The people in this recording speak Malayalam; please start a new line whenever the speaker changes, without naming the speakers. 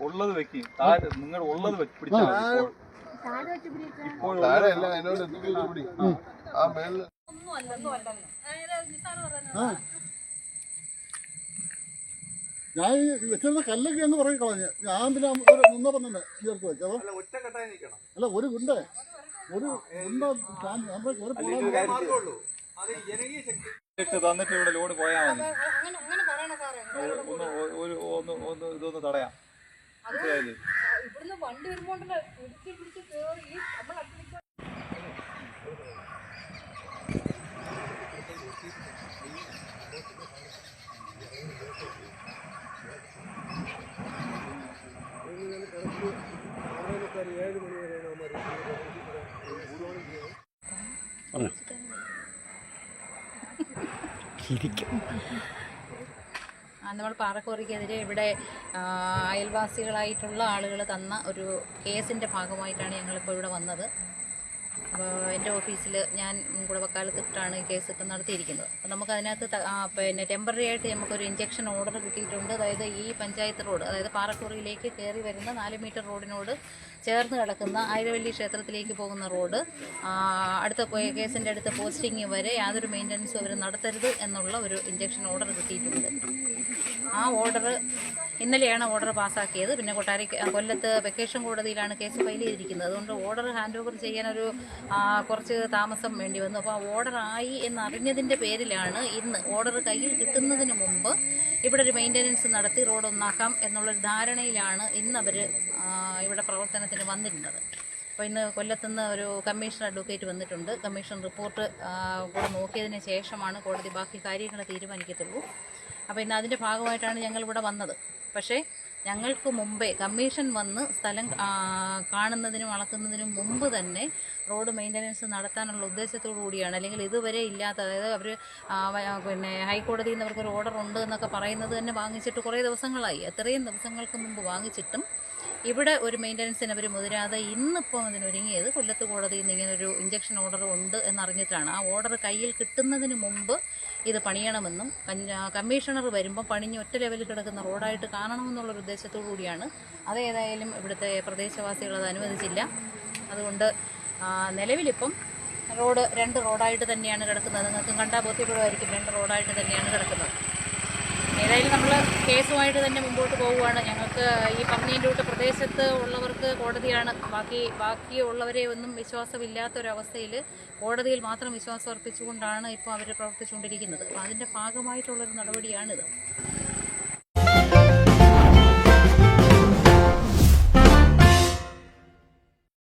ഉള്ളത് വെക്കും നിങ്ങൾ ഉള്ളത് പിടിച്ചാൽ
ഞാൻ വെച്ചിരുന്ന കല്ലൊക്കെ എന്ന് പറയും കളഞ്ഞ് ഞാൻ പിന്നെ നിന്നപ്പം തന്നെ ചേർത്ത് വെച്ചത് അല്ല ഒരു ഗുണ്ട
തന്നിട്ട് ഇവിടെ ലോഡ് പോയാൽ മതി ഇതൊന്ന് തടയാം
നമ്മൾ പാറക്കോറിക്കെതിരെ ഇവിടെ അയൽവാസികളായിട്ടുള്ള ആളുകൾ തന്ന ഒരു കേസിൻ്റെ ഭാഗമായിട്ടാണ് ഞങ്ങളിപ്പോൾ ഇവിടെ വന്നത്. അപ്പോൾ എൻ്റെ ഓഫീസിൽ ഞാൻ കൂടെ വക്കാലത്തിട്ടാണ് ഈ കേസ് ഇപ്പം നടത്തിയിരിക്കുന്നത്. അപ്പോൾ നമുക്കതിനകത്ത് പിന്നെ ടെമ്പററി ആയിട്ട് നമുക്കൊരു ഇഞ്ചക്ഷൻ ഓർഡർ കിട്ടിയിട്ടുണ്ട്. അതായത് ഈ പഞ്ചായത്ത് റോഡ്, അതായത് പാറക്കോറിയിലേക്ക് കയറി വരുന്ന 4 മീറ്റർ റോഡിനോട് ചേർന്ന് കിടക്കുന്ന ആയിരവല്ലി ക്ഷേത്രത്തിലേക്ക് പോകുന്ന റോഡ് അടുത്ത കേസിൻ്റെ അടുത്ത പോസ്റ്റിംഗ് വരെ യാതൊരു മെയിൻ്റനൻസും അവർ നടത്തരുത് എന്നുള്ള ഒരു ഇഞ്ചക്ഷൻ ഓർഡർ കിട്ടിയിട്ടുണ്ട്. ആ ഓർഡർ ഇന്നലെയാണ് ഓർഡർ പാസ്സാക്കിയത്. പിന്നെ കൊല്ലത്ത് വെക്കേഷൻ കോടതിയിലാണ് കേസ് ഫയൽ ചെയ്തിരിക്കുന്നത്. അതുകൊണ്ട് ഓർഡർ ഹാൻഡ് ഓവർ ചെയ്യാനൊരു കുറച്ച് താമസം വേണ്ടി വന്നു. അപ്പോൾ ആ ഓർഡർ ആയി എന്നറിഞ്ഞതിൻ്റെ പേരിലാണ് ഇന്ന് ഓർഡർ കയ്യിൽ കിട്ടുന്നതിന് മുമ്പ് ഇവിടെ ഒരു മെയിൻ്റനൻസ് നടത്തി റോഡ് ഒന്നാക്കാം എന്നുള്ളൊരു ധാരണയിലാണ് ഇന്ന് അവർ ഇവിടെ പ്രവർത്തനത്തിന് വന്നിരുന്നത്. അപ്പോൾ ഇന്ന് കൊല്ലത്തുനിന്ന് ഒരു കമ്മീഷൻ അഡ്വക്കേറ്റ് വന്നിട്ടുണ്ട്. കമ്മീഷൻ റിപ്പോർട്ട് കൂടെ നോക്കിയതിന് ശേഷമാണ് കോടതി ബാക്കി കാര്യങ്ങൾ തീരുമാനിക്കത്തുള്ളൂ. അപ്പോൾ ഇന്ന് അതിൻ്റെ ഭാഗമായിട്ടാണ് ഞങ്ങളിവിടെ വന്നത്. പക്ഷേ ഞങ്ങൾക്ക് മുമ്പേ കമ്മീഷൻ വന്ന് സ്ഥലം കാണുന്നതിനും അളക്കുന്നതിനും മുമ്പ് തന്നെ റോഡ് മെയിൻ്റനൻസ് നടത്താനുള്ള ഉദ്ദേശത്തോടു കൂടിയാണ്, അല്ലെങ്കിൽ ഇതുവരെ ഇല്ലാത്ത, അതായത് അവർ പിന്നെ ഹൈക്കോടതിയിൽ നിന്ന് അവർക്കൊരു ഓർഡർ ഉണ്ട് എന്നൊക്കെ പറയുന്നത് തന്നെ വാങ്ങിച്ചിട്ട് കുറേ ദിവസങ്ങളായി. അത്രയും ദിവസങ്ങൾക്ക് മുമ്പ് വാങ്ങിച്ചിട്ടും ഇവിടെ ഒരു മെയിൻ്റനൻസിന് അവർ മുതിരാതെ ഇന്നിപ്പോൾ അതിനൊരുങ്ങിയത് കൊല്ലത്ത് കോടതിയിൽ നിന്ന് ഇങ്ങനൊരു ഇഞ്ചക്ഷൻ ഓർഡർ ഉണ്ട് എന്നറിഞ്ഞിട്ടാണ്. ആ ഓർഡർ കയ്യിൽ കിട്ടുന്നതിന് മുമ്പ് ഇത് പണിയണമെന്നും കമ്മീഷണർ വരുമ്പോൾ പണിഞ്ഞ് ഒറ്റ ലെവലിൽ കിടക്കുന്ന റോഡായിട്ട് കാണണമെന്നുള്ളൊരു ഉദ്ദേശത്തോടു കൂടിയാണ്. അതേതായാലും ഇവിടുത്തെ പ്രദേശവാസികൾ അത് അനുവദിച്ചില്ല. അതുകൊണ്ട് നിലവിലിപ്പം റോഡ് 2 റോഡായിട്ട് തന്നെയാണ് കിടക്കുന്നത്. നിങ്ങൾക്ക് കണ്ടാൽ ബോധ്യപ്പെടുമായിരിക്കും, 2 റോഡായിട്ട് തന്നെയാണ് കിടക്കുന്നത്. ഏതായാലും നമ്മൾ കേസുമായിട്ട് തന്നെ മുമ്പോട്ട് പോവുകയാണ്. ഞങ്ങൾക്ക് ഈ പന്നിയൻറൂട്ട് പ്രദേശത്ത് ഉള്ളവർക്ക് കോടതിയാണ്, ബാക്കിയുള്ളവരെ ഒന്നും വിശ്വാസമില്ലാത്തൊരവസ്ഥയിൽ കോടതിയിൽ മാത്രം വിശ്വാസം അർപ്പിച്ചുകൊണ്ടാണ് ഇപ്പോൾ അവർ പ്രവർത്തിച്ചുകൊണ്ടിരിക്കുന്നത്. അപ്പോൾ അതിൻ്റെ ഭാഗമായിട്ടുള്ളൊരു നടപടിയാണിത്.